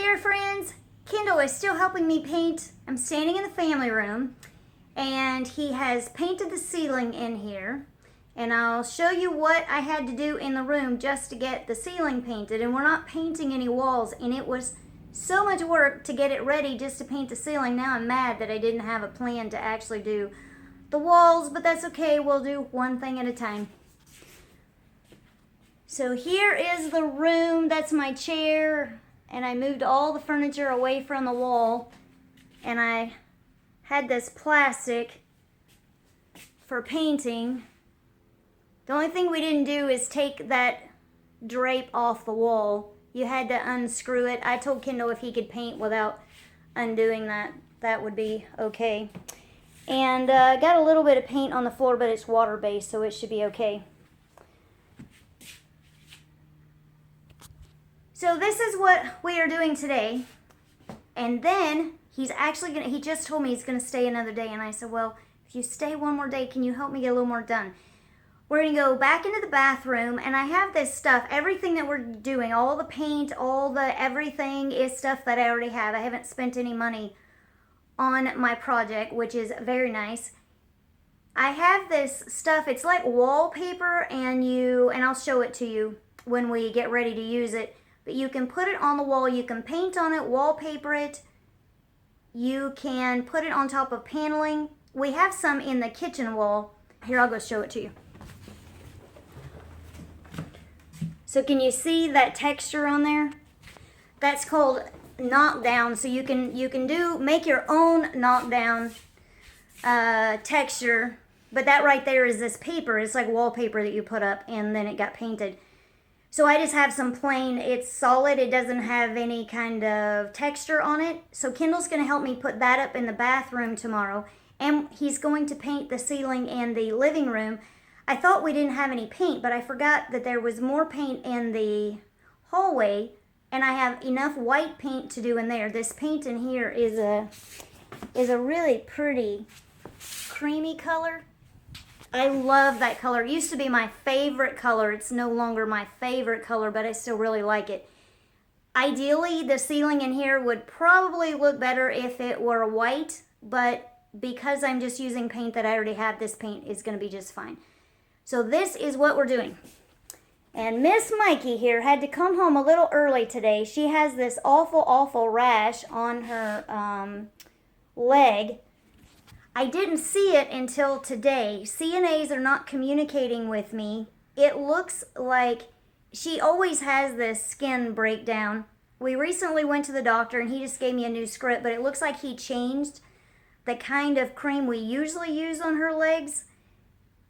there, friends. Kendal is still helping me paint. I'm standing in the family room, and he has painted the ceiling in here. And I'll show you what I had to do in the room just to get the ceiling painted. And we're not painting any walls, and it was so much work to get it ready just to paint the ceiling. Now I'm mad that I didn't have a plan to actually do the walls, but that's okay. We'll do one thing at a time. So here is the room. That's my chair. And I moved all the furniture away from the wall. And I had this plastic for painting. The only thing we didn't do is take that drape off the wall. You had to unscrew it. I told Kendal if he could paint without undoing that, that would be okay. And got a little bit of paint on the floor, but it's water-based, so it should be okay. So this is what we are doing today. And then he's actually going to, he just told me he's going to stay another day. And I said, well, if you stay one more day, can you help me get a little more done? We're going to go back into the bathroom, and I have this stuff, everything that we're doing, all the paint, all the everything is stuff that I already have. I haven't spent any money on my project, which is very nice. I have this stuff, it's like wallpaper, and I'll show it to you when we get ready to use it. But you can put it on the wall, you can paint on it, wallpaper it, you can put it on top of paneling. We have some in the kitchen wall. Here, I'll go show it to you. So can you see that texture on there? That's called knockdown. So you can make your own knockdown texture. But that right there is this paper. It's like wallpaper that you put up, and then it got painted. So I just have some plain, it's solid, it doesn't have any kind of texture on it. So Kendal's going to help me put that up in the bathroom tomorrow. And he's going to paint the ceiling in the living room. I thought we didn't have any paint, but I forgot that there was more paint in the hallway. And I have enough white paint to do in there. This paint in here is a really pretty creamy color. I love that color. It used to be my favorite color. It's no longer my favorite color, but I still really like it. Ideally, the ceiling in here would probably look better if it were white, but because I'm just using paint that I already have, this paint is going to be just fine. So this is what we're doing. And Miss Micah here had to come home a little early today. She has this awful rash on her leg. I didn't see it until today. CNAs are not communicating with me. It looks like she always has this skin breakdown. We recently went to the doctor and he just gave me a new script, but it looks like he changed the kind of cream we usually use on her legs.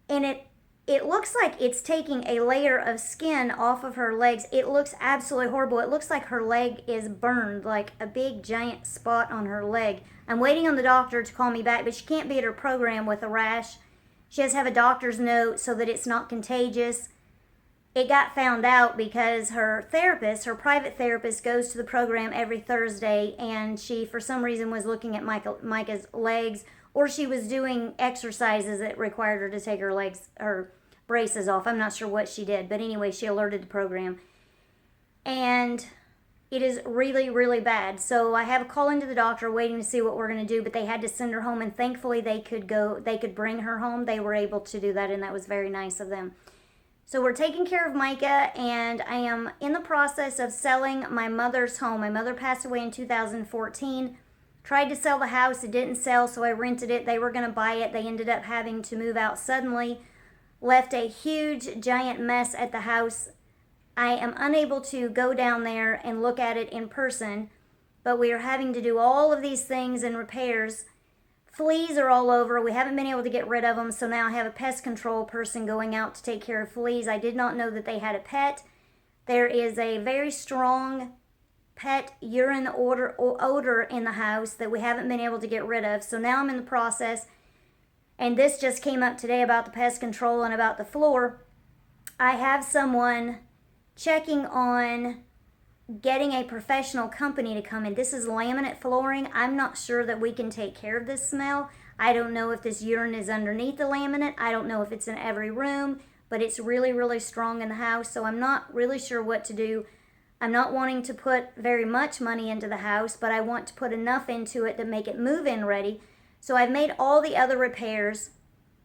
And it looks like it's taking a layer of skin off of her legs. It looks absolutely horrible. It looks like her leg is burned, like a big giant spot on her leg. I'm waiting on the doctor to call me back, but she can't be at her program with a rash. She has to have a doctor's note so that it's not contagious. It got found out because her therapist, her private therapist, goes to the program every Thursday, and she, for some reason, was looking at Micah's legs, or she was doing exercises that required her to take her braces off. I'm not sure what she did, but anyway, she alerted the program. And it is really bad. So I have a call into the doctor waiting to see what we're going to do, but they had to send her home, and thankfully they could bring her home. They were able to do that, and that was very nice of them. So we're taking care of Micah, and I am in the process of selling my mother's home. My mother passed away in 2014. Tried to sell the house. It didn't sell, so I rented it. They were going to buy it. They ended up having to move out suddenly. Left a huge, giant mess at the house. I am unable to go down there and look at it in person, but we are having to do all of these things and repairs. Fleas are all over. We haven't been able to get rid of them, so now I have a pest control person going out to take care of fleas. I did not know that they had a pet. There is a very strong pet urine odor in the house that we haven't been able to get rid of, so now I'm in the process. And this just came up today about the pest control and about the floor. I have someone checking on getting a professional company to come in. This is laminate flooring. I'm not sure that we can take care of this smell. I don't know if this urine is underneath the laminate. I don't know if it's in every room, but it's really strong in the house, so I'm not really sure what to do. I'm not wanting to put very much money into the house, but I want to put enough into it to make it move-in ready. So I've made all the other repairs.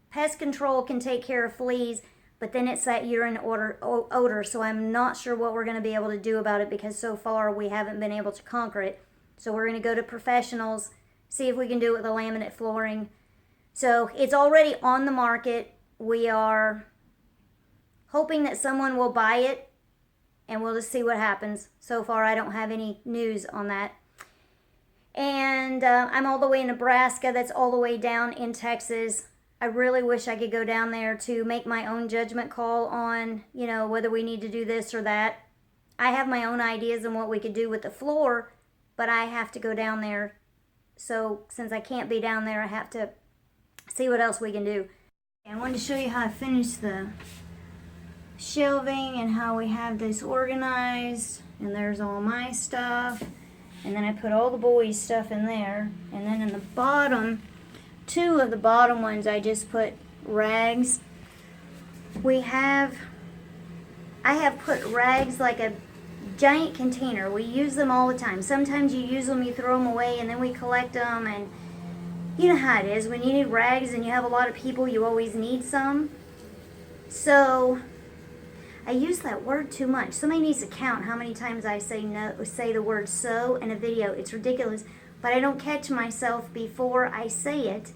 Pest control can take care of fleas, but then it's that urine odor, so I'm not sure what we're going to be able to do about it because so far we haven't been able to conquer it. So we're going to go to professionals, see if we can do it with the laminate flooring. So it's already on the market. We are hoping that someone will buy it, and we'll just see what happens. So far, I don't have any news on that. And I'm all the way in Nebraska. That's all the way down in Texas. I really wish I could go down there to make my own judgment call on, you know, whether we need to do this or that. I have my own ideas on what we could do with the floor, but I have to go down there. So since I can't be down there, I have to see what else we can do. I wanted to show you how I finished the shelving and how we have this organized. And there's all my stuff. And then I put all the boys' stuff in there. And then in the bottom, two of the bottom ones, I just put rags. I have put rags like a giant container. We use them all the time. Sometimes you use them, you throw them away, and then we collect them. And you know how it is. When you need rags and you have a lot of people, you always need some. So I use that word too much. Somebody needs to count how many times I say the word so in a video. It's ridiculous, but I don't catch myself before I say it.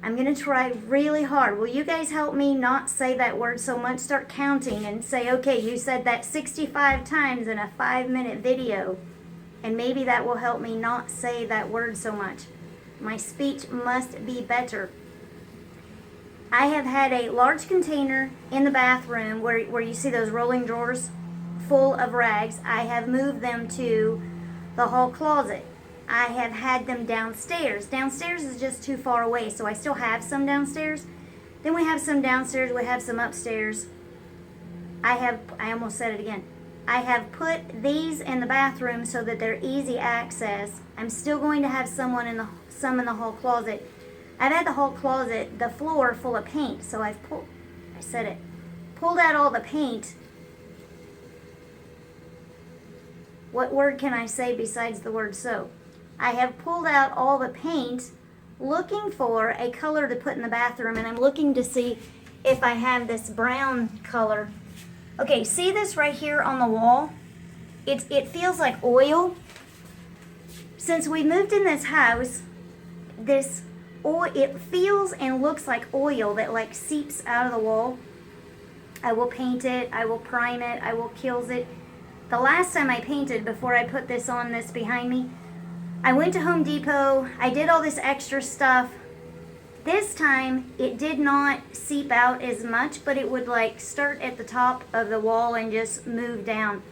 I'm going to try really hard. Will you guys help me not say that word so much? Start counting and say, okay, you said that 65 times in a 5-minute video, and maybe that will help me not say that word so much. My speech must be better. I have had a large container in the bathroom where you see those rolling drawers full of rags. I have moved them to the hall closet. I have had them downstairs. Downstairs is just too far away, so I still have some downstairs. Then we have some downstairs, we have some upstairs. I almost said it again. I have put these in the bathroom so that they're easy access. I'm still going to have some in the hall closet. I've had the whole closet, the floor full of paint, so I've pulled out all the paint. What word can I say besides the word so? I have pulled out all the paint looking for a color to put in the bathroom, and I'm looking to see if I have this brown color. Okay, see this right here on the wall? It feels like oil. Since we moved in this house, it feels and looks like oil that like seeps out of the wall. I will paint it, I will prime it, I will kills it. The last time I painted, before I put this on this behind me, I went to Home Depot, I did all this extra stuff. This time, it did not seep out as much, but it would like start at the top of the wall and just move down.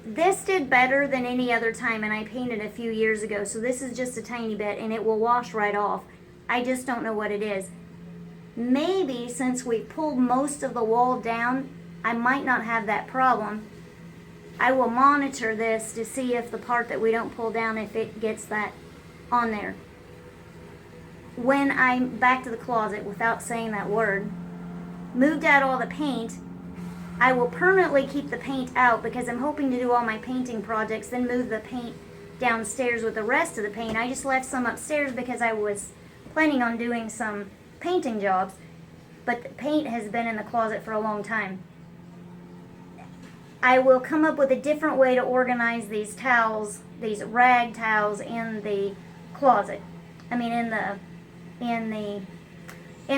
This did better than any other time, and I painted a few years ago, so this is just a tiny bit, and it will wash right off. I just don't know what it is. Maybe since we pulled most of the wall down, I might not have that problem. I will monitor this to see if the part that we don't pull down, if it gets that on there. When I'm back to the closet, without saying that word, moved out all the paint, I will permanently keep the paint out because I'm hoping to do all my painting projects, then move the paint downstairs with the rest of the paint. I just left some upstairs because I was planning on doing some painting jobs, but the paint has been in the closet for a long time. I will come up with a different way to organize these towels, these rag towels in the closet. I mean in the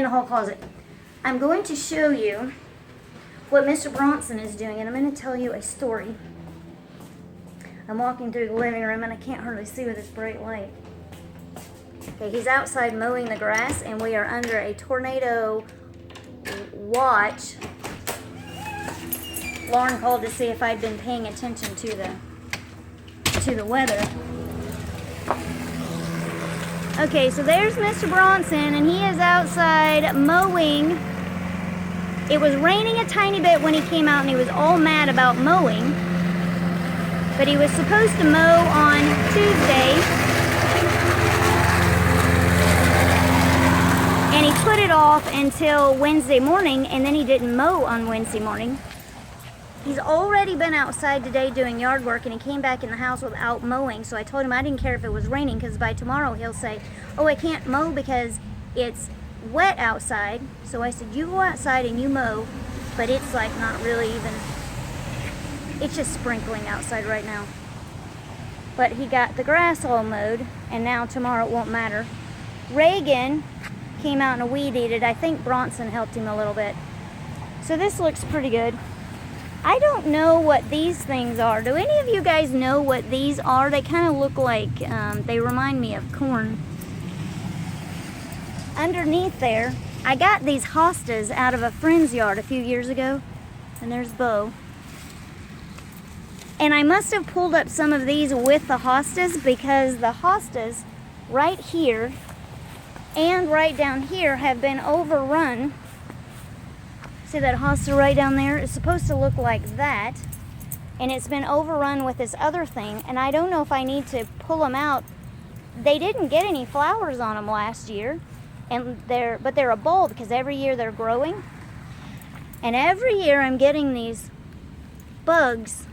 hall closet. I'm going to show you what Mr. Bronson is doing, and I'm going to tell you a story. I'm walking through the living room and I can't hardly see with this bright light. Okay, he's outside mowing the grass, and we are under a tornado watch. Lauren called to see if I'd been paying attention to the weather. Okay, so there's Mr. Bronson, and he is outside mowing. It was raining a tiny bit when he came out, and he was all mad about mowing. But he was supposed to mow on Tuesday. And he put it off until Wednesday morning, and then he didn't mow on Wednesday morning. He's already been outside today doing yard work, and he came back in the house without mowing. So I told him I didn't care if it was raining, because by tomorrow he'll say, oh, I can't mow because it's wet outside. So I said, you go outside and you mow, but it's like not really even, it's just sprinkling outside right now. But he got the grass all mowed, and now tomorrow it won't matter. Reagan came out and weed eated. I think Bronson helped him a little bit. So this looks pretty good. I don't know what these things are. Do any of you guys know what these are? They kind of look like, they remind me of corn. Underneath there, I got these hostas out of a friend's yard a few years ago. And there's Bo. And I must have pulled up some of these with the hostas, because the hostas right here and right down here have been overrun. See that hosta right down there? It's supposed to look like that, and it's been overrun with this other thing, and I don't know if I need to pull them out. They didn't get any flowers on them last year, and they're a bulb, because every year they're growing, and every year I'm getting these bugs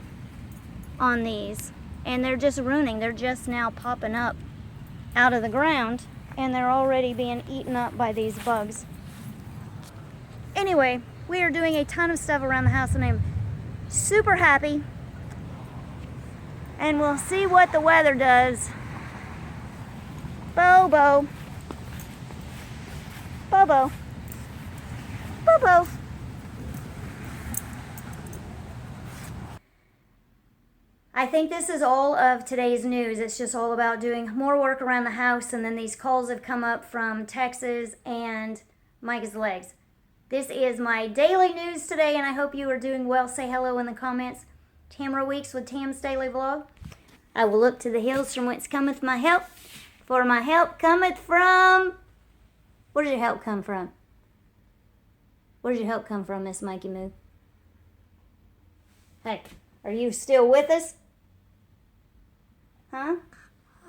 on these, and they're just ruining. They're just now popping up out of the ground, and they're already being eaten up by these bugs. Anyway, we are doing a ton of stuff around the house, and I'm super happy. And we'll see what the weather does. Bobo. Bobo. Bobo. I think this is all of today's news. It's just all about doing more work around the house, and then these calls have come up from Texas and Micah's legs. This is my daily news today, and I hope you are doing well. Say hello in the comments. Tamera Weeks with Tam's Daily Vlog. I will look to the hills from whence cometh my help, for my help cometh from... Where does your help come from? Where does your help come from, Miss Mikey Moo? Hey, are you still with us? Huh?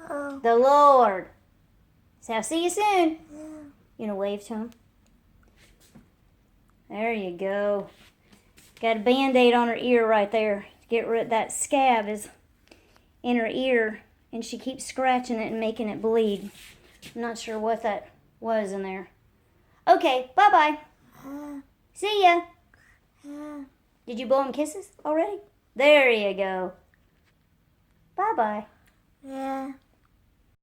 Oh. The Lord. So I'll see you soon. Yeah. You gonna wave to him? There you go. Got a Band-Aid on her ear right there. Get rid, that scab is in her ear, and she keeps scratching it and making it bleed. I'm not sure what that was in there. Okay, bye-bye. See ya. Did you blow him kisses already? There you go. Bye-bye. Yeah.